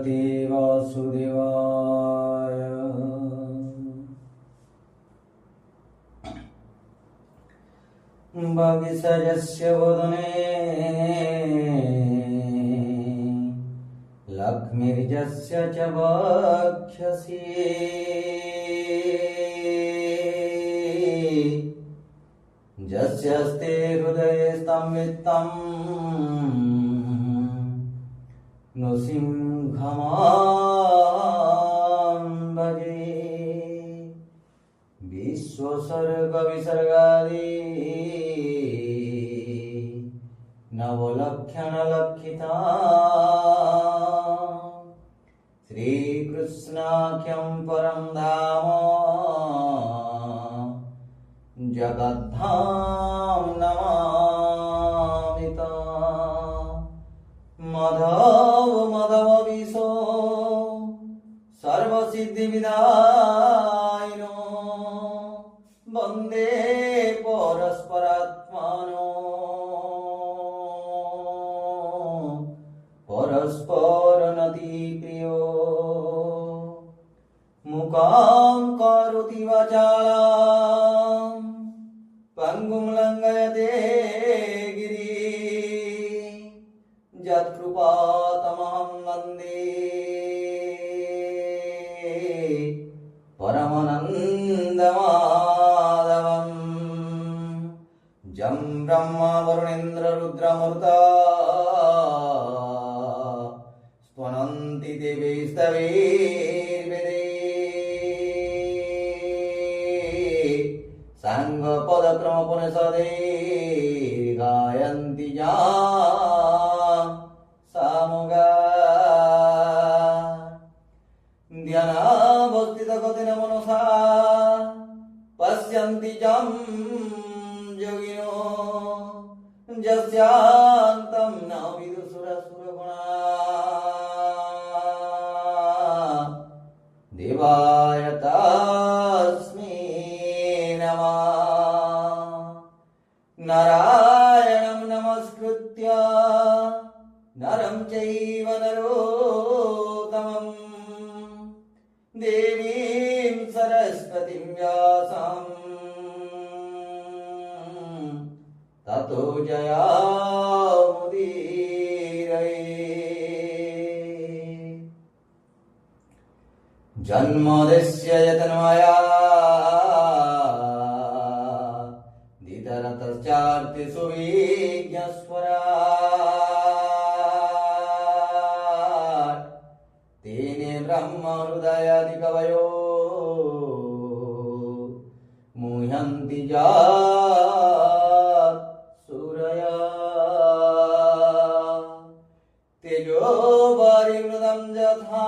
भगवते वासुदेवाय। वागीशयस्य वदने लक्ष्मीर्यस्य च वक्षसि यस्यास्ते हृदये तं नृसिंहमां भजे। विश्वसर्गविसर्गादि नवलक्षणलक्षिता श्रीकृष्णाख्यं परं धाम जगद्धाम नमामि तं। माधव विशो सर्वसिद्धिविदायिनो वन्दे परस्परात्मानो परस्परनतिप्रियो। मुखां करोति वाचालं पंगुं लङ्घयते गिरिं यत्कृपातमहं वन्दे परमानन्दमाधवम्। जं ब्रह्मा वरुणेन्द्र रुद्रमरुता स्तवन्ति देवैस्तवैर्वेदैः साङ्गपदक्रमोपनिषदैः गायन्ति यां सामगाः। ध्यानावस्थितगतेन मनसा पश्यन्ति यं योगिनो यस्यान्तं न विदुषुरसुरगणाः। देवाय तस्मै नमः। नारायणं नमस्कृत्य नरं चैव नरोत्तमं देवीं सरस्वतीं व्यासं ततो जयामुदीरये। जन्मोदस्य यतन्मया दितरतश्चार्तिषु विज्ञस्वराट् तेने ब्रह्महृदयादिकवयो मुह्यन्ति यात् सूरया। तेजो वारिमृदं यथा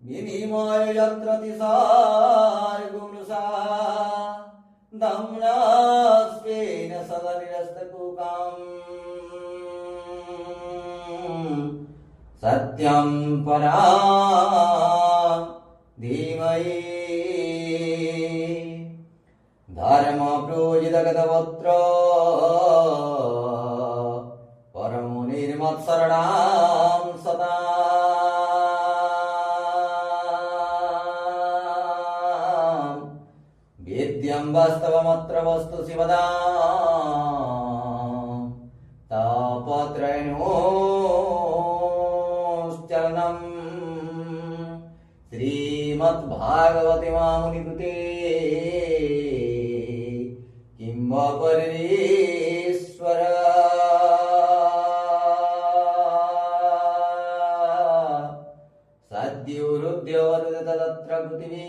विनिमयो यत्र तिसार्गुंसा दम्ना स्वेन सदा निरस्तकुकाम्। सत्यं परां धीमहि धर्मप्रोजितगतवत्र परमो निर्मत्सरणां सदा। वेद्यं वास्तवमत्र वस्तु शिवदां तापत्रयणोश्चरणं श्रीमद्भागवते मामुनिकृते किं वा परेश्वर। सद्योरुद्योवदत तत्र पृथिवी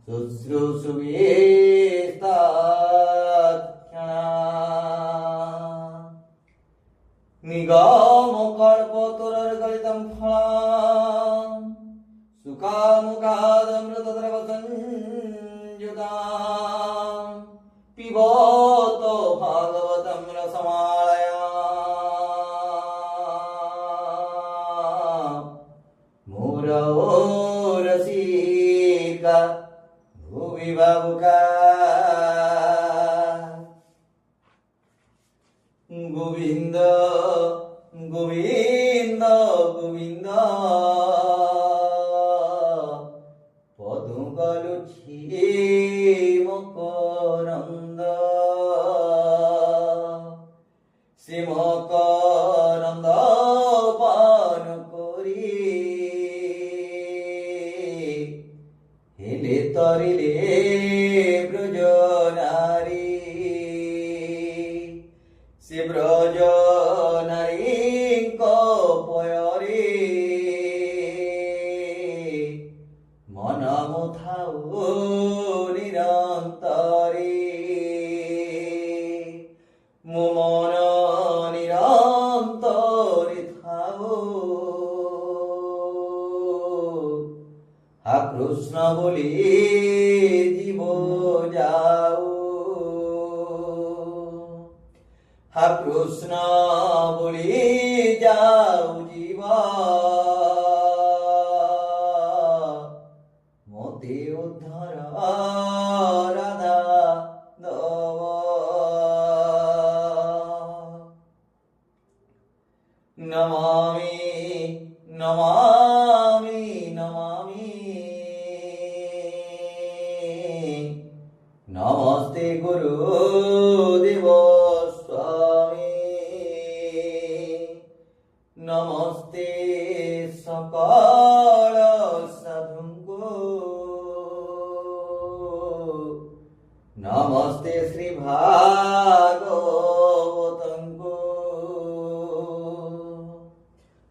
शुश्रूषुवेस्तत्क्षणा। निगमकल्पतरुर्गलितं फलं सुखामुखादमृतद्रवसंयुतां पिबत भागवतं रसमालया। मुरवो रसिका भुवि बाबुका गोविंद गोविंद। কৃষ্ণ বলি জীব যাও, হা কৃষ্ণ বলি যাও জীব, মতে উদ্ধার রাধা দব। নমামি নমামি নমামি, নমস্তে গুরুদেব স্বামী, নমস্তে সকল সাধুঙ্কো, নমস্তে শ্রী ভাগবতঙ্কো।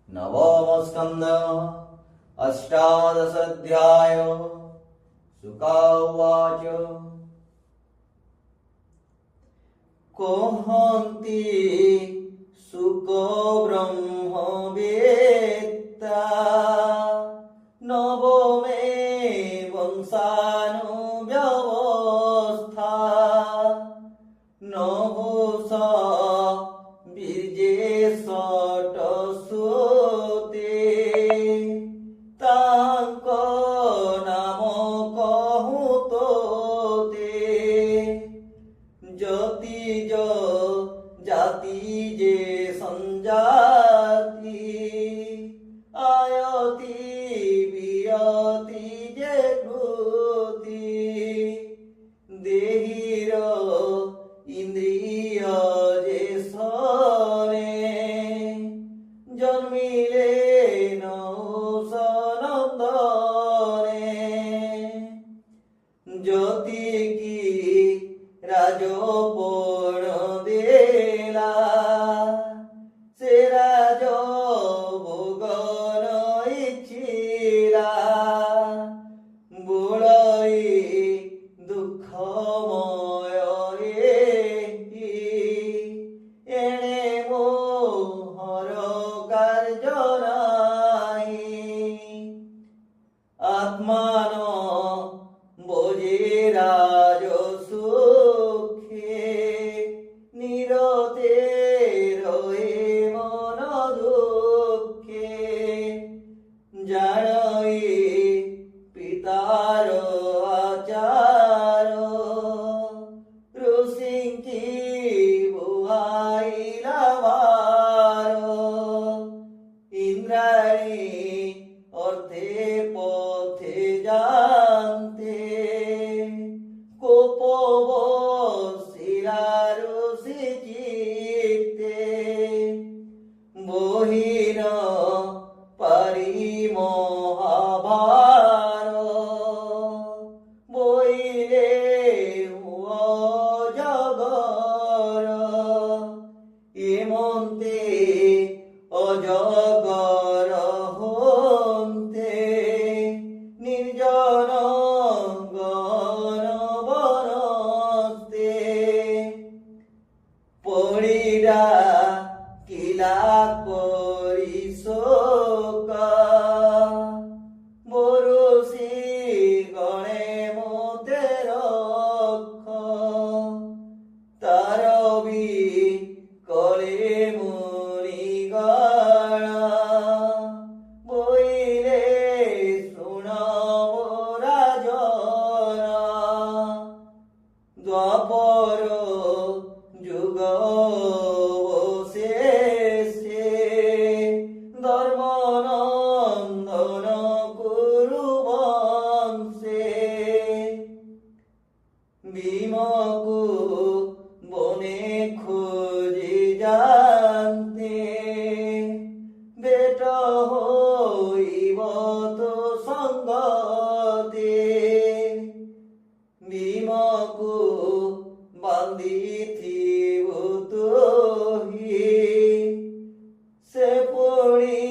নবম স্কন্দ অষ্টাদশ অধ্যায়। শুক উবাচ কহন্তি শুক ব্রহ্মবেত্তা, নবমে বংশানুব্যবস্থা, নহুষ বীর্যে ষটসুতে, তাଙ୍କ নাম কহু তোতে, জ্যোতিজ জাতি যে সংজাতি, আয়তি বিয়তি যে কৃতি, দেহির ইন্দ্রিয় যে সনে, জন্মিলে নন্দনে, জ্যোতি কি রাজপণ দেলা, সে রাজ ভোগন ইচ্ছিলা, বুড়ই দুঃখময় এনে মোহর কার্য নাই, আত্মান বোঝে রাজ সুখে, নিরতে রহে মন দুঃখে, জানই পিতার আচার, ঋষিঙ্কি বুহাইলা বার, ইন্দ্রাণী অর্থে পথে জানতে, কোপবশিলার চিত্তে, বহিন পারি মহাভার, বইলে অজগর, এমন্তে অজগর হন্তে, নির্জন গণ বনস্তে, পড়িরা কিলা করি শোক, বরুষি গণে মতে রক্ষ, তারবি কলে মুনিগণ, বইলে শুনব রাজন, দ্বাপর যুগ শেষে, ধর্মনন্দন কুরু বংশে, ভীমকু বনে খুঁজে জানতে, বেট হইব তো সঙ্গতে, ভীমকু বান্ধিথিব তুহি, সে পুଣି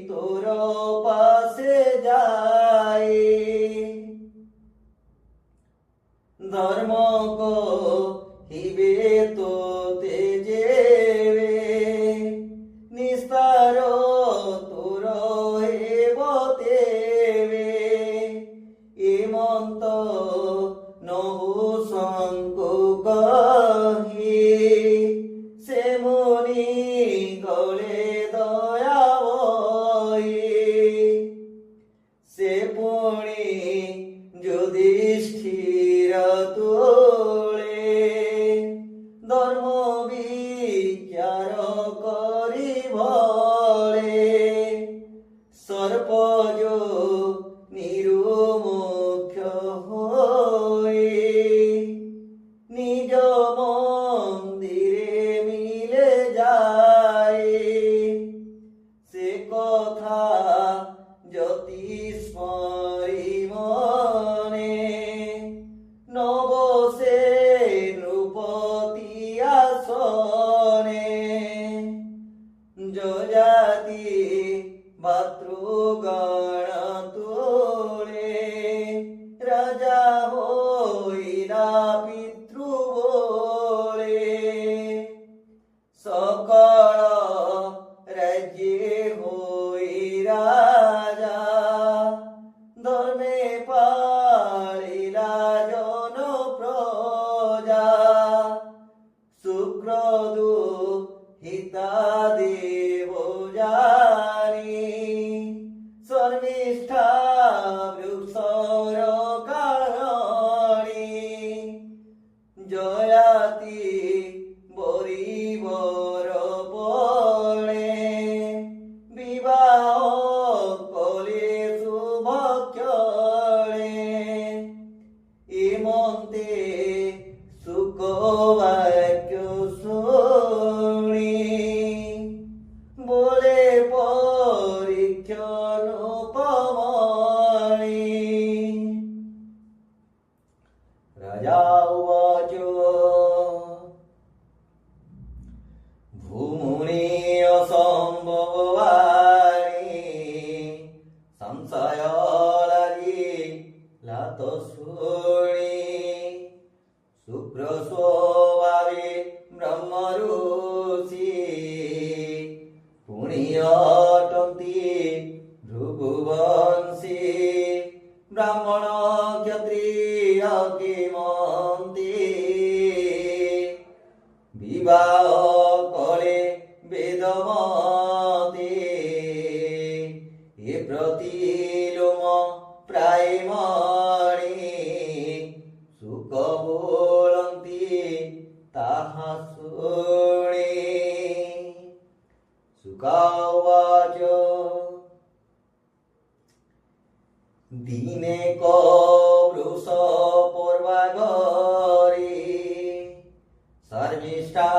তোর পাশে যায়, ধর্ম কহিবে তোতে যেবে, নিস্তার তোর হেব তেবে, জাতি ভাতৃগণ তোলে রাজা হইলা পিতৃ বলে সকল রাজ্যে হই রাজা ধর্মে পালিলা জন প্রজা শুক্রদু হিতা দেব জানি শর্মিষ্ঠা বৃক্ষর কারণী জয়াতি বরিবর পড়ে বিবাহ কলে শুভক্ষণে এমন্তে সুখবাক্য শুনি বলে পরীক্ষণ উপমণি রাজা উবাচ ভূমুনি অসম্ভবানি সংশয় লাগি লাত শুনি শুক্র স্বভাবে ব্রহ্ম ঋষি পুনি অটন্তি ভৃগুবংশী ব্রাহ্মণ ক্ষত্রিয় কিমন্তি বিবাহ করে বেদমতে এ প্রতিলোম প্রায় মণি সুখ বলন্তি তাহা শুনি সুখাবাচ দিনে কবৃষ পূর্বাগরে শর্মিষ্ঠা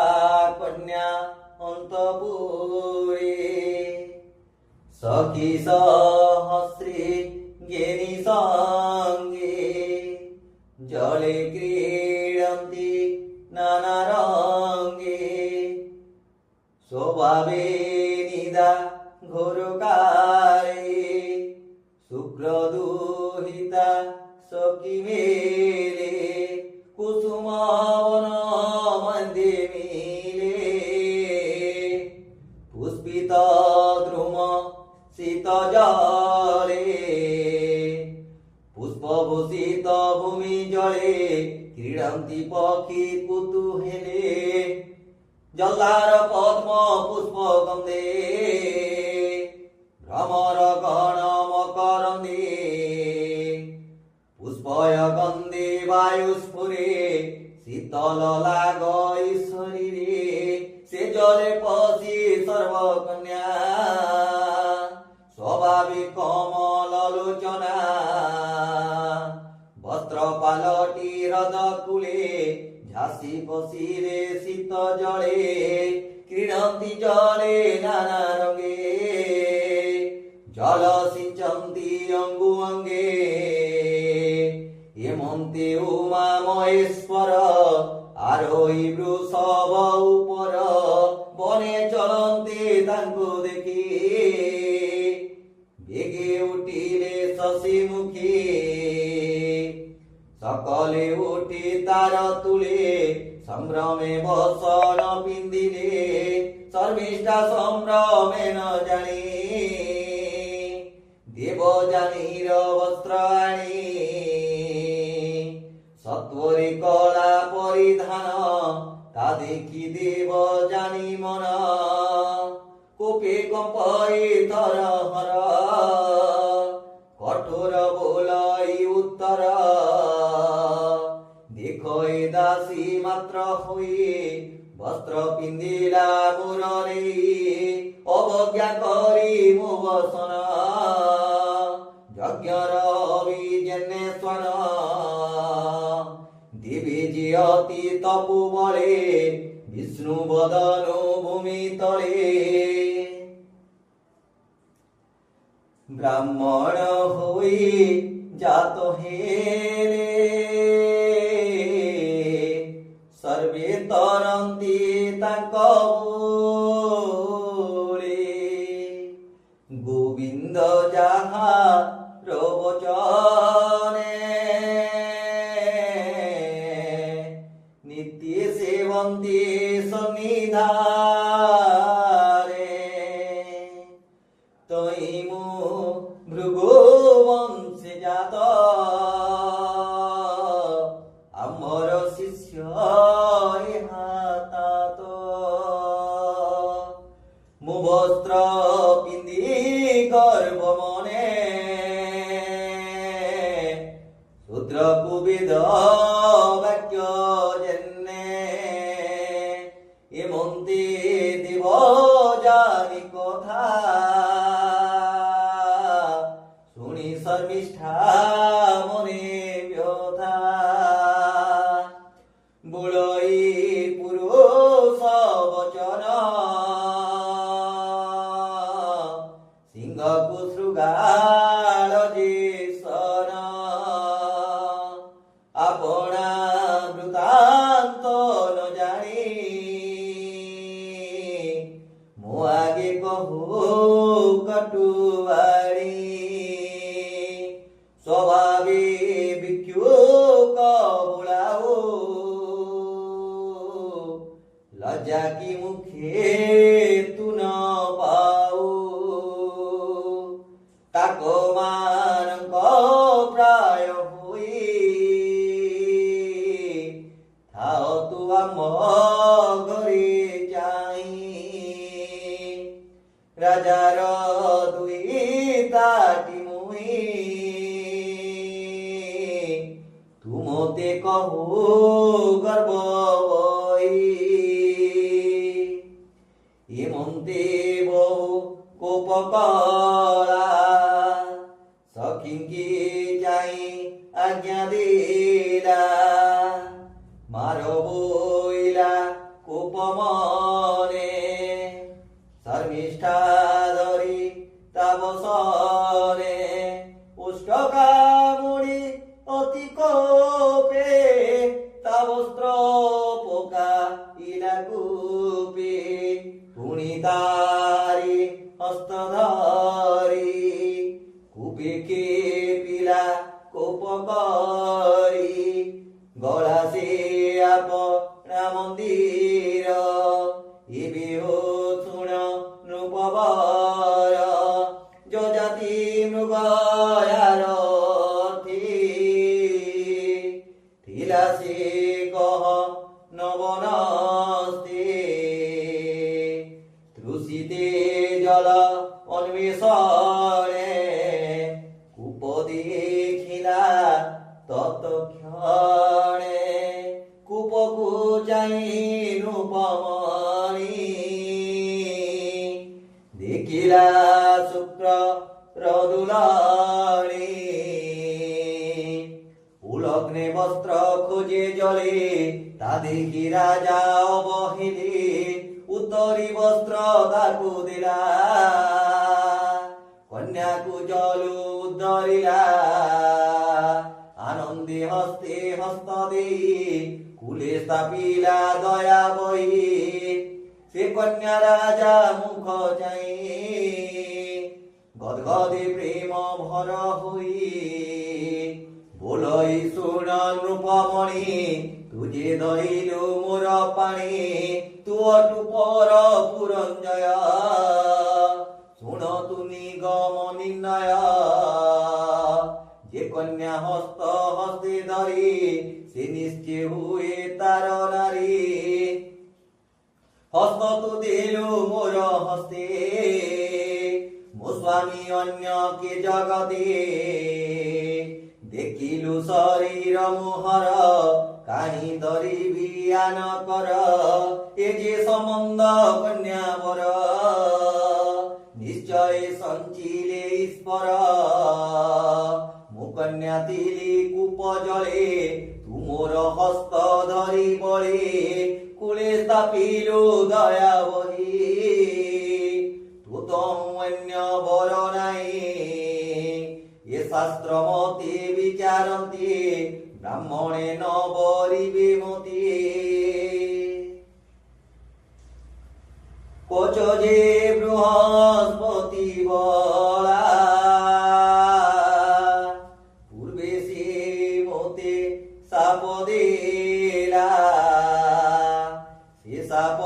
কন্যা অন্তপুরে সখী সহস্রী জ্ঞানী সঙ্গে জলে ক্রীড়ন্তি নানা রঙ্গে স্বভাবে নিদা ঘোরকারে শুক্র দুহিতা সখী মেলে কুসুমবন মধ্যে মিলে পুষ্পিত দ্রুম শীত জলে পুষ্পভূষিত ভূমি জলে ক্রীড়ন্তি পক্ষী কুতূহলে জল্লার পদ্ম পুষ্প গন্ধে ভ্রমর গণ মকরন্দে পুষ্পয় গন্ধে বায়ু স্ফুরে শীতল লাগই শরীরে সে জলে পশি সর্বকন্যা স্বাভাবিক কমল লোচনা বস্ত্র পালটি হ্রদ কূলে ঝাসি পশিরে শীত জলে ক্রীড়ন্তি জলে নানা রঙে জল সিঞ্চন্তি অঙ্গু অঙ্গে হেমন্তে উমা মহেশ্বর আরোহী বৃষভ উপর বনে চলন্তে তাঙ্কু দেখি বেগে উঠিলে শশী মুখী সকলে উঠি তার তুলে সম্ভ্রমে বসন পিন্দিলে শর্মিষ্ঠা সম্ভ্রমে ন জানি দেব জানির বস্ত্র আনি সত্বরে কলা পরিধান তা দেখি দেব জানি মন কোপে কম্পই থর হর কঠোর বলাই উত্তর দেখই দাসী মাত্র হয়ে বস্ত্র পিন্দিলা মুররে অবজ্ঞা করি মো বসন যজ্ঞর অভিজন্যেশ্বর দেবী যে অতি তপু বলে বিষ্ণু বদন ভূমি তলে ব্রাহ্মণ হই জাত হেলে সর্বে তরন্তি তাঙ্ক বলে মু বস্ত্র পিন্ধি গর্ব মনে শূদ্রকু বেদ বাক্য জেনে এমন্তে দেব জানি কথা শুনি শর্মিষ্ঠা মনে ব্যথা বুড়ই পুরুষ বচন সিংহকু শৃগাল যে সন আপনা বৃত্তান্ত ন জানি মো আগে কহু কটুবাড়ি স্বভাবে ভিক্ষুক বুলাও লজ্জা কি মুখে তু ন পাও তাক ମାନଙ୍କ প্রায় হই থাও তু আম ঘরে চাই রাজার দুই তাটি মুই তুমতে কহু গর্ব এমন্তে বহু কোপ কলা সখিঙ্কি যাই আজ্ঞা দিলা মার বইলা কোপ মনে শর্মিষ্ঠা ধরি তাবসনে উষ্টকামুড়ি অতি কোপে তাবস্ত্র পোকা ইলাকুপে পুনি তারি হস্ত ধরি কুপে কে পিলা কোপ করি গলা সে আপনা মন্দির ইবে হো শুণ নৃপবর যজাতি মৃগয়ার থিলা সে কহ নবনস্তে তৃষিতে জল অন্বেষণে কূপ দেখিলা তৎক্ষণে কূপকু যাই নৃপমণি দেখিলা শুক্র রদুলানি উলগ্নে বস্ত্র খোঁজে জলে তা দেখি রাজা অবহেলে উত্তরি বস্ত্র তাকু দিলা কন্যাকু জলু উদ্ধরিলা আনন্দে হস্তে হস্ত দেই কুলে স্থাপিলা দয়া বই সে কন্যা রাজা মুখ চাই গদগদে প্রেম ভর হই বলই শুণ নৃপমণি তুজে দইল মোর পাণি তু অটু পর পুরঞ্জয় শুণ তুমি গম নির্ণয় যে কন্যা হস্ত হস্তে ধরি সে নিশ্চয় হুয়ে তার নারী হস্ত তু দিল মোর হস্তে মো স্বামী অন্য কে জগতে দেখিলু শরীর মোহর কাহি ধরিবি আন কর এ যে সম্বন্ধ কন্যা বর নিশ্চয় সঞ্চিলে ঈশ্বর মু কন্যা তিলি কূপ জলে তুমোর হস্ত ধরি বলে কুলে স্থাপিলু দয়া বহি তু তো অন্য বর নাই এ শাস্ত্র মতে বিচারন্তি ব্রাহ্মণে ন বরিবে মতি কোচ যে বৃহস্পতি বলা পূর্বে সে মতে সাপ দিলা সে সাপ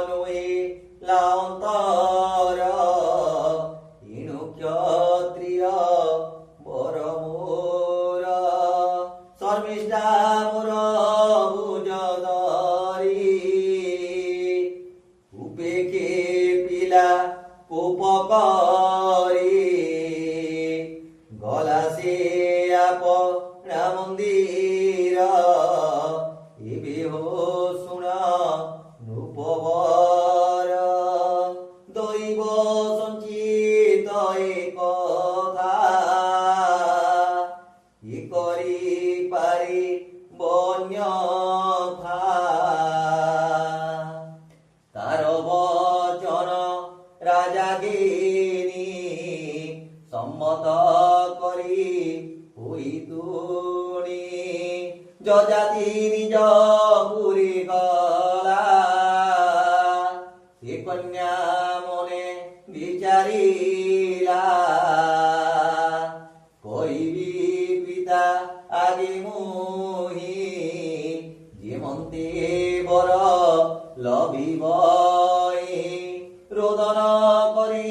নয়ে লান্তর ইণু ক্ষত্রিয় বর মোর শর্মিষ্ঠা মোর ভুজ ধরি উপেক্ষে পিলা কোপ করে গলা সে আপনা মন্দির ইবিহ শুনা নূপবর দৈব সঞ্চিত এ কথা ই করি পারি বন্যথা তার বচন রাজাগিনী সম্মত করি হই তুনি যজাতি নিজ পুরী গলা সে কন্যা মনে বিচারিলা কইবি পিতা আগে মুহি যেমন্তে বর লভিব রোদন করি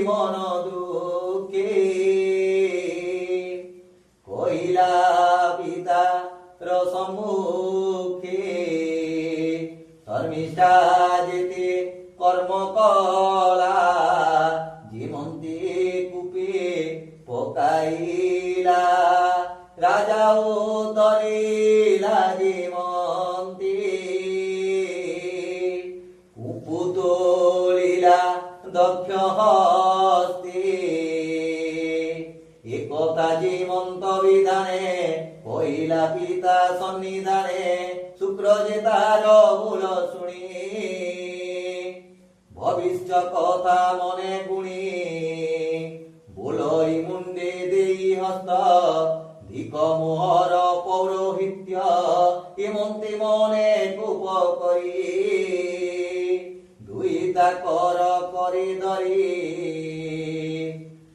মন দুঃখে কইলা পিতা রসমুখে শর্মিষ্ঠা যেতে কর্ম কলা যেমন্তে কূপে পকাইলা রাজাও ধরিলা যেমন্তে কূপু তোলিলা দক্ষ হস্তে একথা জীবন্ত বিধানে কইলা পিতা সন্নিধানে শুক্র যে তার মূল শুনি ভবিষ্য কথা মনে গুণি বলই মুন্ডে দেই হস্ত ধিক মোহর পৌরোহিত্য এমন্তে মনে কোপ করি দুইটা কর করে ধরি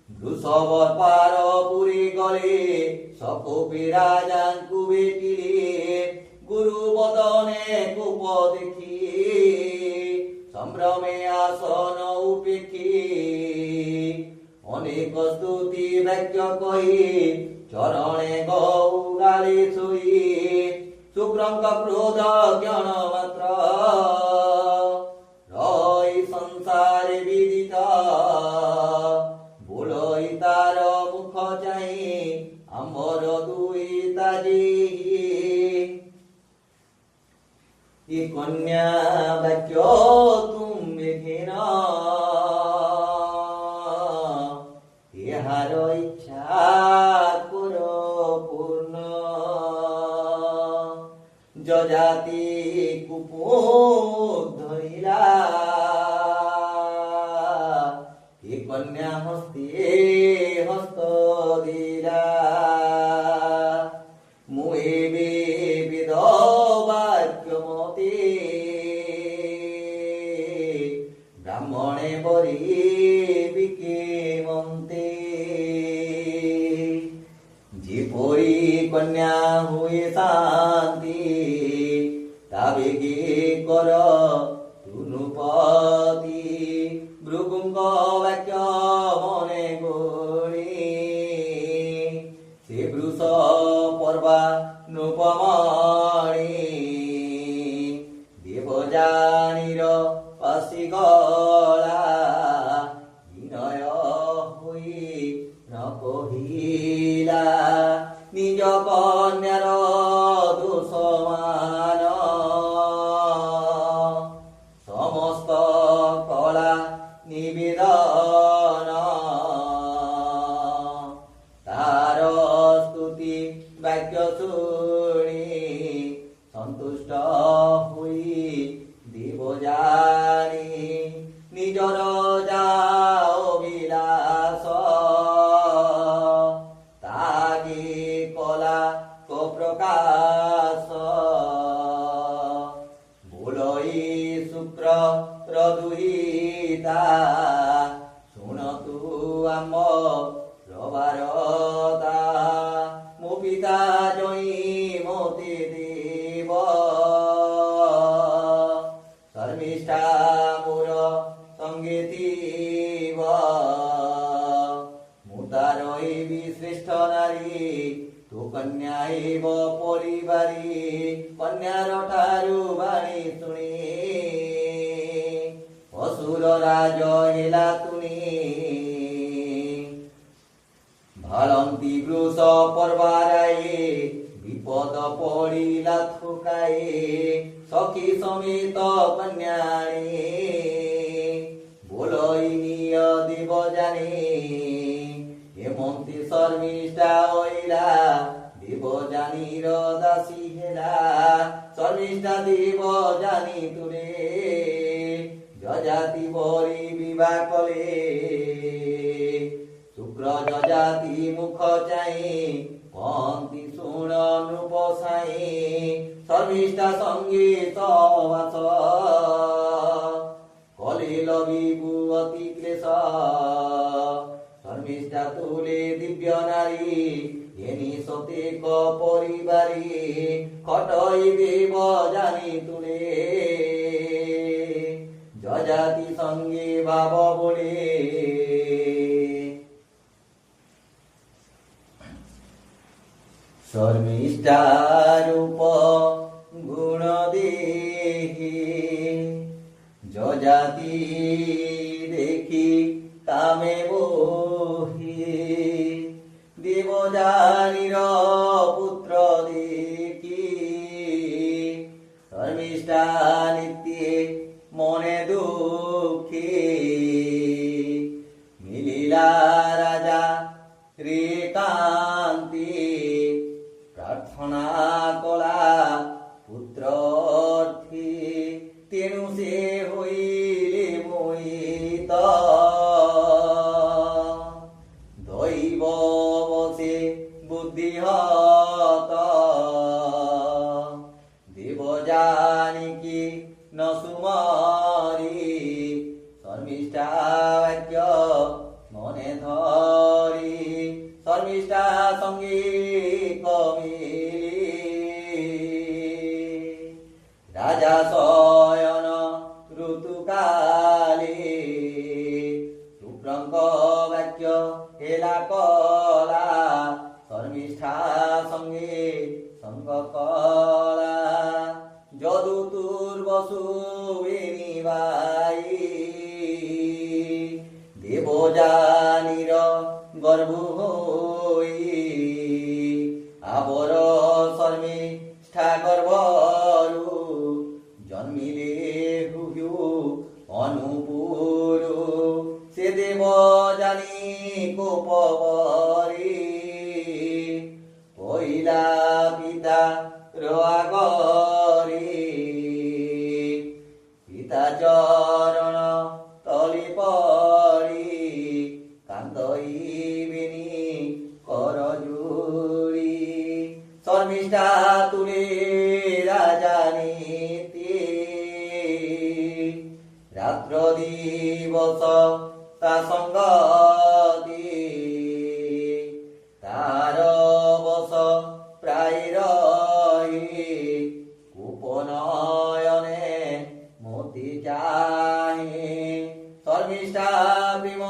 বৃষভর পার পুরী গলে সকপি রাজাঙ্কু বেটিলে গুরু বদনে কোপ দেখি সম্ভ্রমে আসন উপেক্ষি অনেক স্তুতি বাক্য কহি চরণে গৌ গালি ছুই শুক্রঙ্ক ক্রোধ জ্ঞান মাত্র রই সংসারে বিদিত বলই তার মুখ চাই আমার দুই তাজি এ কন্যা বাক্য তুমি ঘেন ইহার ইচ্ছা কর পূর্ণ যজাতি কুপুর ধরিলা এ কন্যা হস্তে হস্ত দিলা মুয়ে বেদ বাক্য মতে ব্রাহ্মণে বরি বিকে মন্তে যে পরি কন্যা হুয়ে শান্তি তাবে গে কর তুনুপতি ভৃগুঙ্গ বাক্য মনে গড়ি সে বৃষ পর্বা নূপমণি দেবযানীর পাশি গলা বিনয় হই ন কহিলা নিজ কন্যার দোষমান সমস্ত কলা নিবেদন তার স্তুতি বাক্য শুনি সন্তুষ্ট হই দেবযানী নিজর যাও বিলাস তাগে কলা প্রকাশ বলই শুক্র রদুহিতা শুণতু আম রবারতা মো পিতা জয়ী মতে দেব শর্মিষ্ঠা মোর সঙ্গে তীব মুতারইবি শ্রেষ্ঠ নারী তু কন্যাইব পরিবারী কন্যার ঠারু বাণী শুনি অসুর রাজ হেলা তুনি ভালন্তি বৃষ পর্বারায়ে বিপদ পড়িলা থোকায়ে সখী সমেত কন্যাণী বলই নিয় দেব জানে হেমন্তি শর্মিষ্ঠা হইলা দেব জানির দাসী হেলা শর্মিষ্ঠা দেব জানি তুলে যজাতি বরি বিবাহ কলে শুক্র যজাতি মুখ চাই পন্তি শুণ নৃপ সাই শর্মিষ্ঠা সঙ্গে সবাস কলিল বিভু অতি ক্লেশ শর্মিষ্ঠা তুলে দিব্য নারী এনি সতেক পরিবারী খটই দেব জানি তুলে যজাতি সঙ্গে ভাব বলে শর্মিষ্ঠারূপ গুণ দেখি যজাতি দেখি কামে বহি দেবযানীর পুত্র দেখি শর্মিষ্ঠা নিত্যে মনে দুঃখী মিলিলা রাজা রে কান্তি প্রার্থনা কলা পুত্রর্থী তেণু সে হইলে মোহিত দৈব বসে বুদ্ধিহত দেব জানিকি ন সুমারি শর্মিষ্ঠা বাক্য মনে ধরি শর্মিষ্ঠা সঙ্গে কমিলি রাজা শয়ন ঋতুকালে শুক্রঙ্ক বাক্য হেলা কলা শর্মিষ্ঠা সঙ্গে সঙ্গ কলা যদুতুর বসু বেনিবাই দেবযানীর গর্ভ হই আবর শর্মিষ্ঠা গর্ভরু জন্মিলে হুহু অনুপুরু সে দেব জানি কোপবরি পইলা পিতা রাগরি পিতা চরণ তলি পড়ি কান্দইবিনি কর জুড়ি শর্মিষ্ঠা তুলে রাজা নীতি রাত্র দিবস তা সঙ্গতি তার বস প্রায় রহি উপনয়নে মতি চাহি শর্মিষ্ঠা প্রেম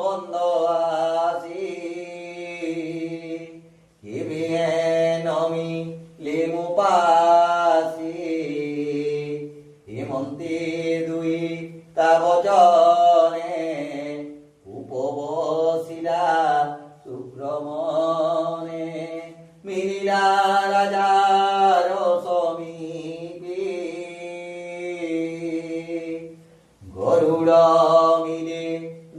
বন্ধ আসি কেবে নমি লেমু পাসি হেমন্তে দুই তা বচনে উপবসিলা শুক্রমনে মিলিলা রাজার সমীপে গরুড় মিলে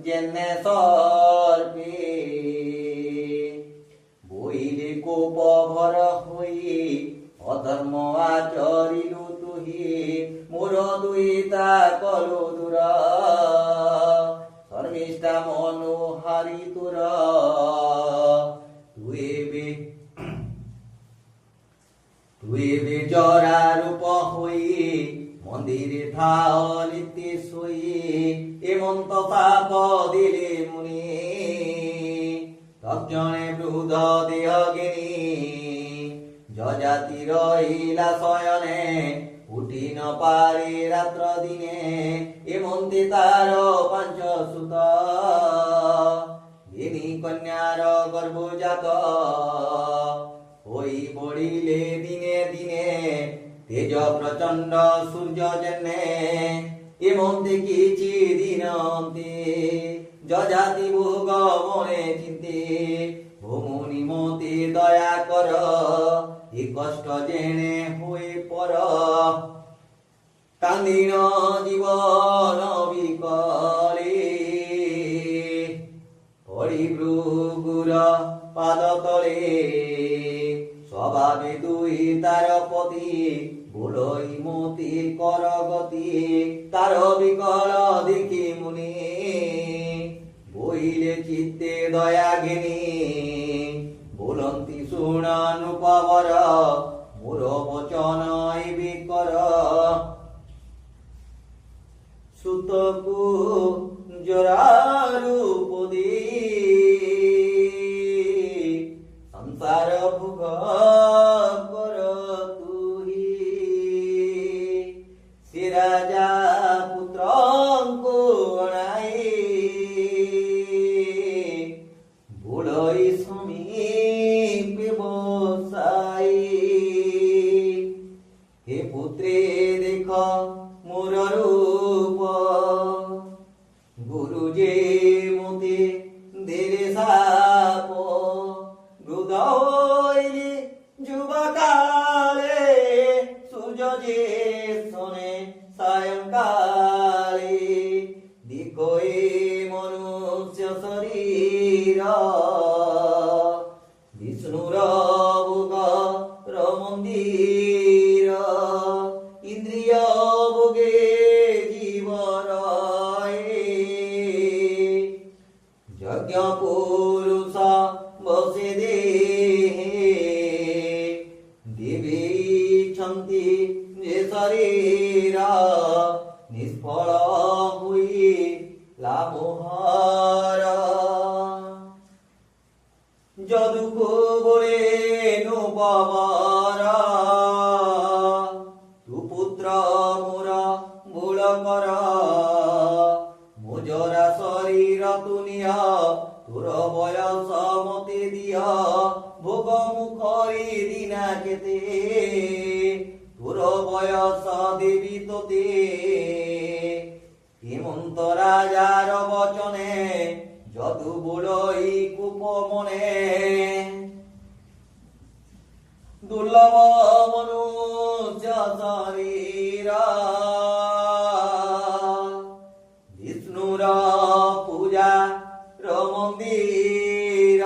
যেনে সর্পে বইলে কোপ ভর হই অধর্ম আচরিলু তুহি মোর দুইতা কলু দূর শর্মিষ্ঠা মনোহারি তুর তুই জরা রূপ হই মন্দিরে থাও নিত্যে শুই এমন্ত পাপ দিলে মুনি তজ্জনে বৃদ্ধ দেহ গিনি যজাতি রহিলা শয়নে উঠি ন পারে রাত্র দিনে এমন্তে তার পাঞ্চ সুত গিনি কন্যার গর্ভজাত হই বড়িলে দিনে দিনে তেজ প্রচন্ড সূর্য জেনে এমন্তে কিছু দিনন্তে যজাতি ভোগ মনে চিন্তে ভূমনি মতে দয়া কর এ কষ্ট জেনে হয়ে পর কান্দিন জীবন বিকলে হরিভৃগুর পাদ তলে স্বভাবে তুই তার পতি ভুলই মতি কর গতি তার বিকল দেখি মুনি বইলে চিত্তে দয়া ঘেনি বলন্তি শুনানুপবর মোর বচন এবে কর সুতকু জরারু পদে সংসার ভোগ কর তুহি সে রাজা পুত্রଙ୍କୁ অনাই বুড়ই সমীপে বসাই হে পুত্রে দেখ মোর রূপ গুরু যে মতে দেরে সাপ বৃদ্ধ হইলে যুবকালে সূর্য যে শোনে সায়ংকালে দেখো এ মনুষ্য শরীর বিষ্ণুর ভোগর মন্দির ইন্দ্রিয় ভোগে জীবর যজ্ঞ পুরুষ বসে দেহে দেবী ছন্তি যে শরীর নিষ্ফল হুই লামোহর যদুকু বলে নুপবর তু পুত্র মোর মূল কর মোজরা শরীর তুনিয়া তোর বয়স মতে দিয় ভোগ মুখরি দিনা কেতে তোর বয়স দেবী তোতে হেমন্ত রাজার বচনে যদু বড়ই কুপ মনে দুর্লভ মনুষ্য শরীর বিষ্ণুর পূজা মন্দির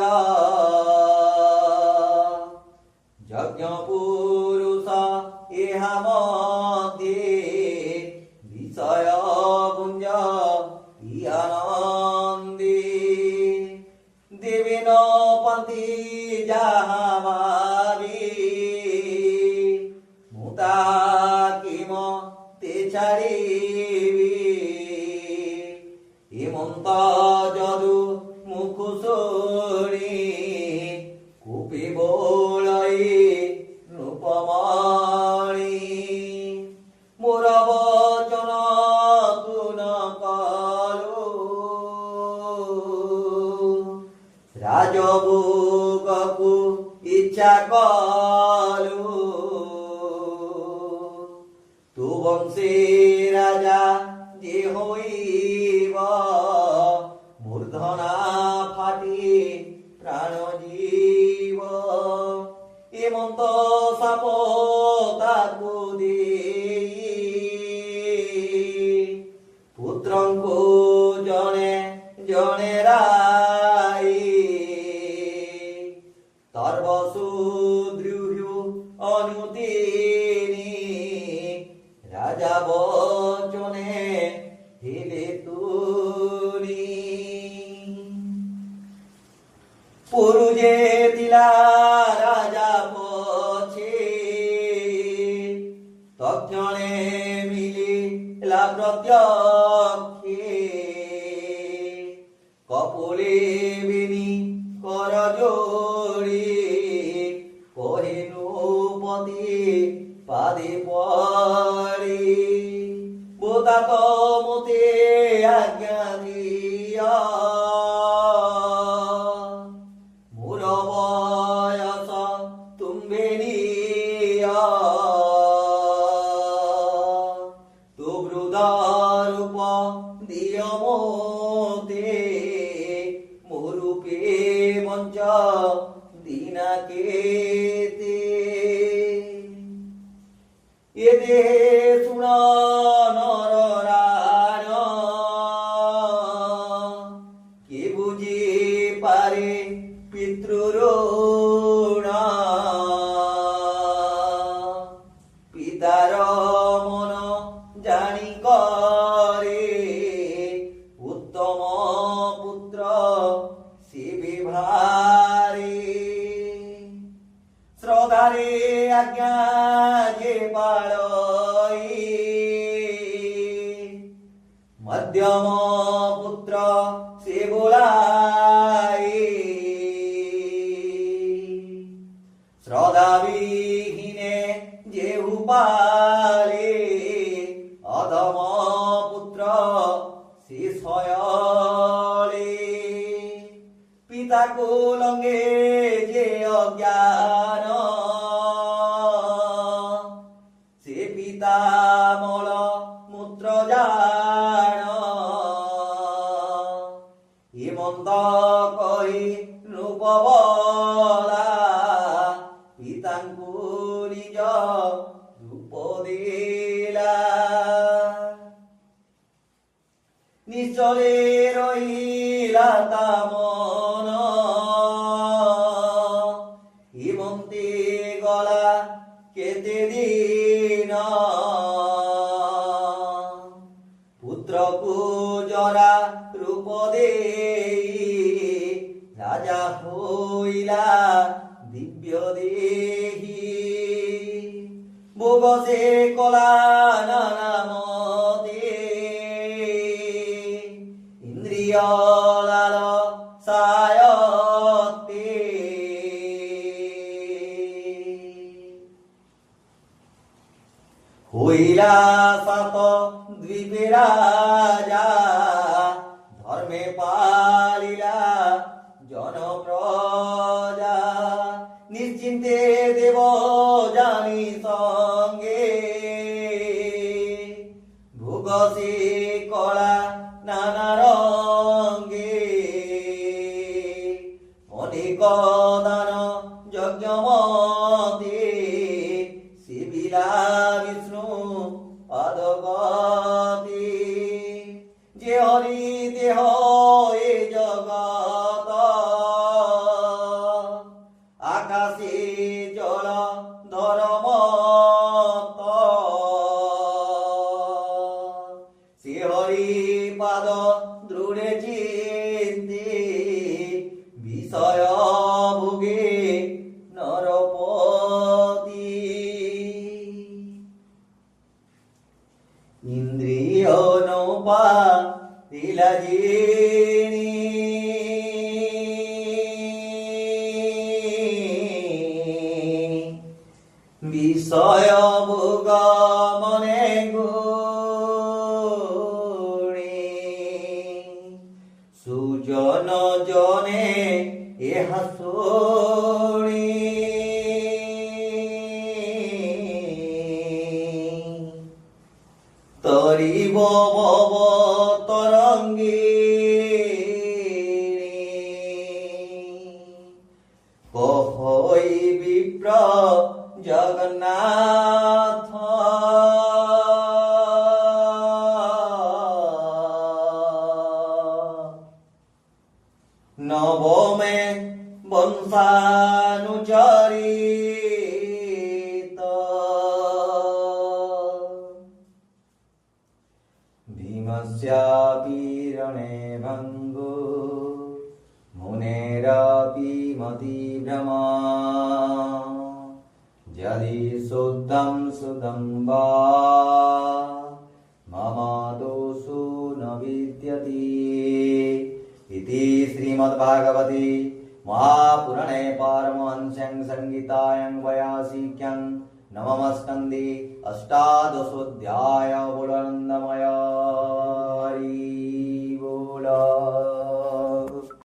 যজ্ঞ পুরুষ ইহা মধ্যে বিষয় পুঞ্জ আনন্দে দেবেন পন্থী যাহা ভাবি মুতা কিম তে ছাড়িবি হেমন্ত যদু মুখুসরি কুপি বলাই রূপমাণি মোর বচন তুন কালো রাজভোগকু ইচ্ছা কলু তু বংশে রাজা যে হইব মূর্ধনা ফাটি প্রাণ জীব এমন্ত সাপ তাকু দেই পুত্রଙ୍କୁ জনে জনে রাই তর্বসুদ্রুহ্যু অনুতিনি রাজা বচনে হেলে তুনি পুরুজে দিলা রাজা পছে তক্ষণে মিলিলা প্রত্যক্ষে কপলে বেনি কর জোড়ি কহিনু পতি পাদে পড়ি বোতা মতে আজ্ঞা দিয়া মোর বয়স তুম্বে নিয়া তু ব্রুদার পিতৃঋণ পিতার মন জানি করে উত্তম পুত্র শিবে ভারে শ্রদ্ধারে আজ্ঞা যে পালই মধ্যম পুত্র সে বোলাই শ্রদ্ধাবিহীনে যে উপালে অধম পুত্র সে সয়লে পিতা কুলঙ্গে যে অজ্ঞান সে পিতা মল মূত্র জান হিমন্ত কহি রূপবলা পিতাঙ্কু নিজ রূপ দিলা নিশ্চলে রহিলা তা মন হিমন্তে গলা কেতে দিন পুত্রকু জরা রূপ দেই রাজা হইলা দিব্য দেহি ভোগ সে কলা নানা মতে ইন্দ্রিয় লাল সায়তে হইলা সাত দ্বীপে রাজা ধর্মে পালিলা জনপ্রজা নিশ্চিন্তে দেব জানি সঙ্গে ভোগসে কলা নানা রঙ্গে অনেক দান যজ্ঞমতে শিবিলা বিষ্ণু পদগতি যে হরি দেহ এ জগত আকাশে জল ধরমত সে হরি পাদ দৃঢ়ে চিন্তে বিষয় ভোগে নরপতি ইন্দ্রিয় নৌপা তিলাজিনী বিষয় ভোগ মনে গুণে সুজন জনে এহা শুনি তরিব ভব তরঙ্গে কহই বিপ্র জগন্নাথ নবমে বংশানুচরিত ভীমস্যাপি রণে ভঙ্গো মুনেরাপি মতিভ্রমা যদি শুদ্ধম সুদম বা মম দোষো ন বিদ্যতি ইতি শ্রীমদ্ভাগবতে মহাপুরাণে পারমহংস্যাং সংহিতায়াং বৈয়াসিক্যাং নবম স্কন্ধে অষ্টাদশোऽধ্যায়। बोलो आनंदमय हरि बोल।